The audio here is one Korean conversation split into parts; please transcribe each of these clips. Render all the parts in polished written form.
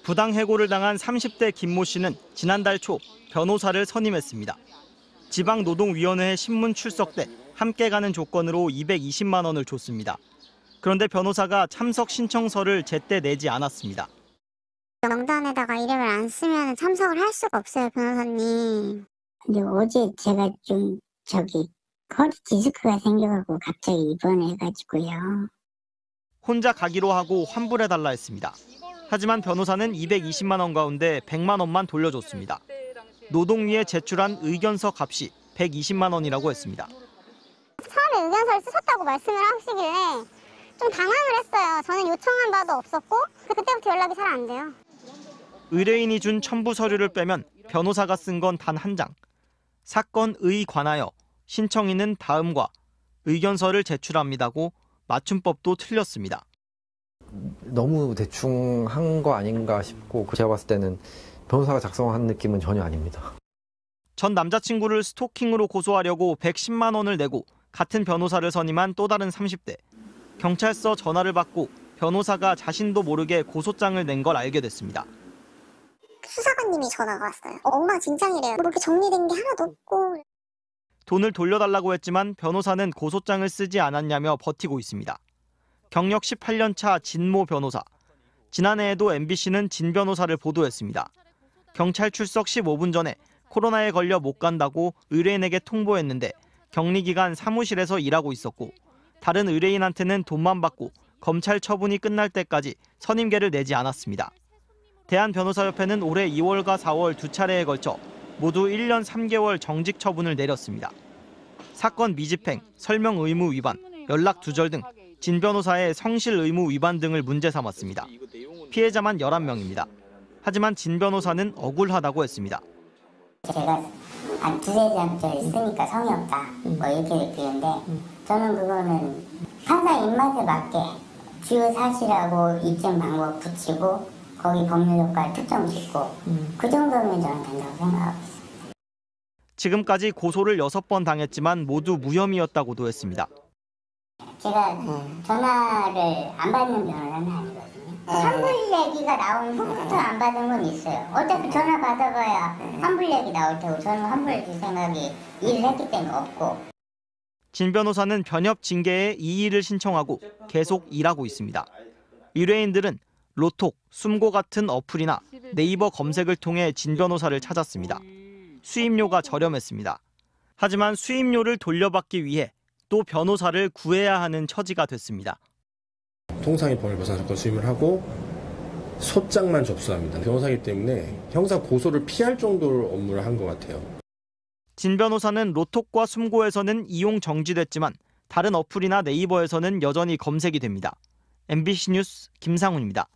부당해고를 당한 30대 김모 씨는 지난달 초 변호사를 선임했습니다. 지방노동위원회에 신문 출석 때 함께 가는 조건으로 220만 원을 줬습니다. 그런데 변호사가 참석 신청서를 제때 내지 않았습니다. 명단에다가 이름을 안 쓰면 참석을 할 수가 없어요, 변호사님. 근데 어제 제가 좀 허리 디스크가 생겨가지고 갑자기 입원해가지고요. 혼자 가기로 하고 환불해달라 했습니다. 하지만 변호사는 220만 원 가운데 100만 원만 돌려줬습니다. 노동위에 제출한 의견서 값이 120만 원이라고 했습니다. 처음에 의견서를 쓰셨다고 말씀을 하시길래 좀 당황을 했어요. 저는 요청한 바도 없었고 그때부터 연락이 잘 안 돼요. 의뢰인이 준 첨부 서류를 빼면 변호사가 쓴 건 단 한 장. 사건의 관하여 신청인은 다음과 의견서를 제출합니다고 맞춤법도 틀렸습니다. 너무 대충 한 거 아닌가 싶고 제가 봤을 때는 변호사가 작성한 느낌은 전혀 아닙니다. 전 남자친구를 스토킹으로 고소하려고 110만 원을 내고 같은 변호사를 선임한 또 다른 30대. 경찰서 전화를 받고 변호사가 자신도 모르게 고소장을 낸 걸 알게 됐습니다. 수사관님이 전화가 왔어요. 엉망진창이래요. 뭐 이렇게 정리된 게 하나도 없고. 돈을 돌려달라고 했지만 변호사는 고소장을 쓰지 않았냐며 버티고 있습니다. 경력 18년 차 진모 변호사. 지난해에도 MBC는 진 변호사를 보도했습니다. 경찰 출석 15분 전에 코로나에 걸려 못 간다고 의뢰인에게 통보했는데 격리기간 사무실에서 일하고 있었고 다른 의뢰인한테는 돈만 받고 검찰 처분이 끝날 때까지 선임계를 내지 않았습니다. 대한변호사협회는 올해 2월과 4월 두 차례에 걸쳐 모두 1년 3개월 정직 처분을 내렸습니다. 사건 미집행, 설명 의무 위반, 연락 두절 등 진 변호사의 성실 의무 위반 등을 문제 삼았습니다. 피해자만 11명입니다. 하지만 진 변호사는 억울하다고 했습니다. 제가 두세 장 있으니까 성의 없다 뭐 이렇게 느끼는데 저는 그거는 판사 입맛에 맞게 주요 사실하고 입증 방법 붙이고 거기 법률 효과를 특정 짓고 그 정도면 저는 된다고 생각하고 있습니다. 지금까지 고소를 6번 당했지만 모두 무혐의였다고도 했습니다. 제가 전화를 안 받는 변호사는 아니거든요. 환불 얘기가 나온 후부터 안 받은 건 있어요. 어차피 전화 받아봐야 환불 얘기 나올 테고 저는 환불 줄 생각이 일을 했기 때문에 없고. 진 변호사는 변협 징계에 이의를 신청하고 계속 일하고 있습니다. 의뢰인들은 로톡, 숨고 같은 어플이나 네이버 검색을 통해 진 변호사를 찾았습니다. 수임료가 저렴했습니다. 하지만 수임료를 돌려받기 위해 또 변호사를 구해야 하는 처지가 됐습니다. 통상의 벌벌상 사건 수임을 하고 소장만 접수합니다. 변호사이기 때문에 형사 고소를 피할 정도로 업무를 한 것 같아요. 진 변호사는 로톡과 숨고에서는 이용 정지됐지만 다른 어플이나 네이버에서는 여전히 검색이 됩니다. MBC 뉴스 김상훈입니다.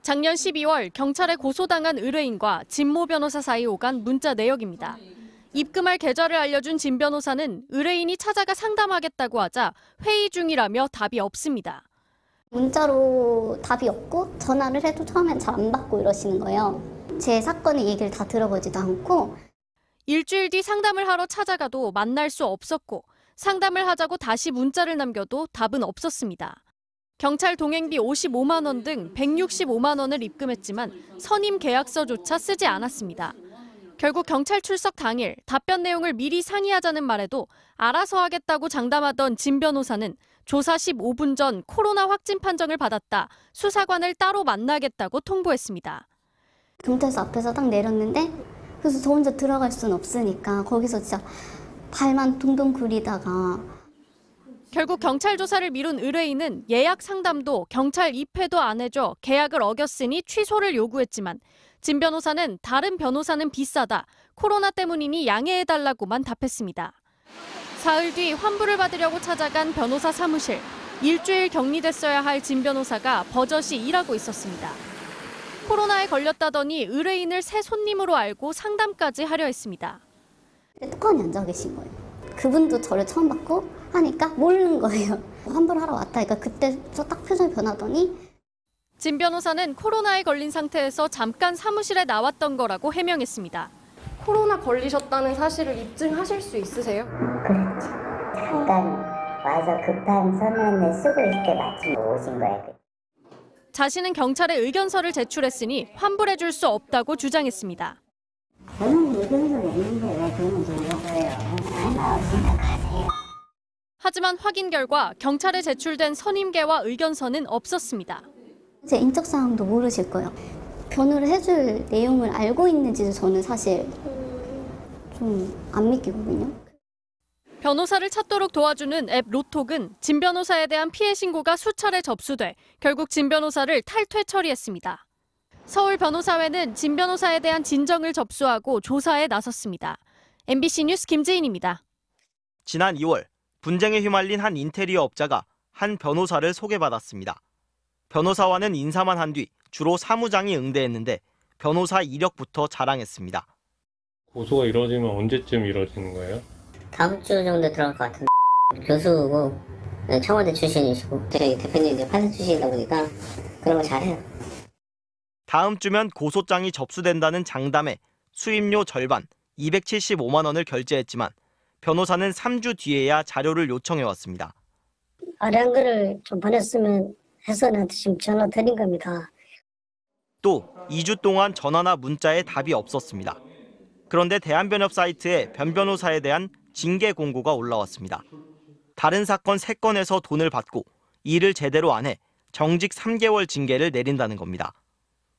작년 12월 경찰에 고소당한 의뢰인과 진모 변호사 사이 오간 문자 내역입니다. 입금할 계좌를 알려준 진 변호사는 의뢰인이 찾아가 상담하겠다고 하자 회의 중이라며 답이 없습니다. 문자로 답이 없고 전화를 해도 처음엔 잘 안 받고 이러시는 거예요. 제 사건의 얘기를 다 들어보지도 않고. 일주일 뒤 상담을 하러 찾아가도 만날 수 없었고 상담을 하자고 다시 문자를 남겨도 답은 없었습니다. 경찰 동행비 55만 원 등 165만 원을 입금했지만 선임 계약서조차 쓰지 않았습니다. 결국 경찰 출석 당일 답변 내용을 미리 상의하자는 말에도 알아서 하겠다고 장담하던 진 변호사는 조사 15분 전 코로나 확진 판정을 받았다 수사관을 따로 만나겠다고 통보했습니다. 경찰서 앞에서 딱 내렸는데 그래서 저 혼자 들어갈 수는 없으니까 거기서 진짜 발만 둥둥 구리다가 결국 경찰 조사를 미룬 의뢰인은 예약 상담도 경찰 입회도 안 해줘 계약을 어겼으니 취소를 요구했지만 진 변호사는 다른 변호사는 비싸다, 코로나 때문이니 양해해달라고만 답했습니다. 사흘 뒤 환불을 받으려고 찾아간 변호사 사무실. 일주일 격리됐어야 할 진 변호사가 버젓이 일하고 있었습니다. 코로나에 걸렸다더니 의뢰인을 새 손님으로 알고 상담까지 하려 했습니다. 뚜껑이 앉아 계신 거예요. 그분도 저를 처음 봤고 하니까 모르는 거예요. 환불하러 왔다. 그러니까 그때 딱 표정이 변하더니 진 변호사는 코로나에 걸린 상태에서 잠깐 사무실에 나왔던 거라고 해명했습니다. 코로나 걸리셨다는 사실을 입증하실 수 있으세요? 그렇죠. 잠깐 와서 급한 서면을 쓰고 있을 때 마침 오신 거예요. 자신은 경찰에 의견서를 제출했으니 환불해줄 수 없다고 주장했습니다. 저는 의견서가 있는데 왜 그런 거예요? 얼마나 생각하세요? 하지만 확인 결과 경찰에 제출된 선임계와 의견서는 없었습니다. 제 인적 사항도 모르실 거예요. 변호를 해줄 내용을 알고 있는지도 저는 사실 좀 안 믿기거든요. 변호사를 찾도록 도와주는 앱 로톡은 진 변호사에 대한 피해 신고가 수차례 접수돼 결국 진 변호사를 탈퇴 처리했습니다. 서울 변호사회는 진 변호사에 대한 진정을 접수하고 조사에 나섰습니다. MBC 뉴스 김재인입니다. 지난 2월 분쟁에 휘말린 한 인테리어 업자가 한 변호사를 소개받았습니다. 변호사와는 인사만 한 뒤 주로 사무장이 응대했는데 변호사 이력부터 자랑했습니다. 고소가 이루어지면 언제쯤 이루어지는 거예요? 다음 주 정도 들어갈 것 같은데 교수고 청와대 출신이시고 저희 대표님 이제 판사 출신이다 보니까 그런 거 잘해요. 다음 주면 고소장이 접수된다는 장담에 수임료 절반 275만 원을 결제했지만 변호사는 3주 뒤에야 자료를 요청해왔습니다. 아래한 거를 좀 보냈으면 해서 나한테 지금 전화 드린 겁니다. 또 2주 동안 전화나 문자에 답이 없었습니다. 그런데 대한변협 사이트에 변 변호사에 대한 징계 공고가 올라왔습니다. 다른 사건 3건에서 돈을 받고 일을 제대로 안 해 정직 3개월 징계를 내린다는 겁니다.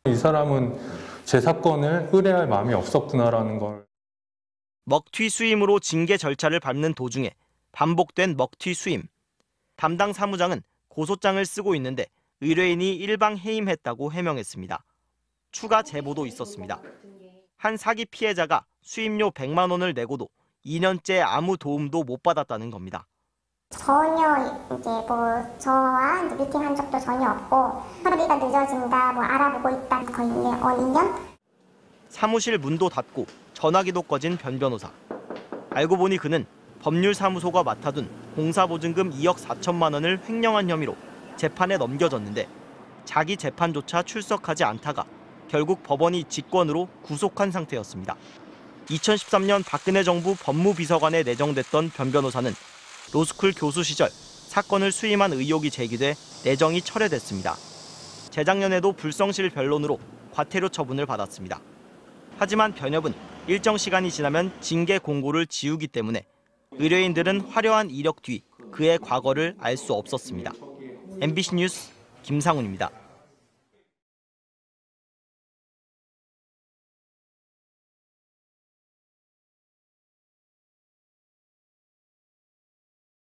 이 사람은 제 사건을 의뢰할 마음이 없었구나라는 걸. 먹튀 수임으로 징계 절차를 밟는 도중에 반복된 먹튀 수임. 담당 사무장은 고소장을 쓰고 있는데 의뢰인이 일방 해임했다고 해명했습니다. 추가 제보도 있었습니다. 한 사기 피해자가 수임료 100만 원을 내고도 2년째 아무 도움도 못 받았다는 겁니다. 전혀 이제 뭐 저와 미팅한 적도 전혀 없고 처리가 늦어진다, 뭐 알아보고 있다 거의 2년? 사무실 문도 닫고 전화기도 꺼진 변 변호사. 알고 보니 그는 법률사무소가 맡아둔 공사보증금 2억 4천만 원을 횡령한 혐의로 재판에 넘겨졌는데 자기 재판조차 출석하지 않다가 결국 법원이 직권으로 구속한 상태였습니다. 2013년 박근혜 정부 법무비서관에 내정됐던 변 변호사는 로스쿨 교수 시절 사건을 수임한 의혹이 제기돼 내정이 철회됐습니다. 재작년에도 불성실 변론으로 과태료 처분을 받았습니다. 하지만 변협은 일정 시간이 지나면 징계 공고를 지우기 때문에 의뢰인들은 화려한 이력 뒤 그의 과거를 알 수 없었습니다. MBC 뉴스 김상훈입니다.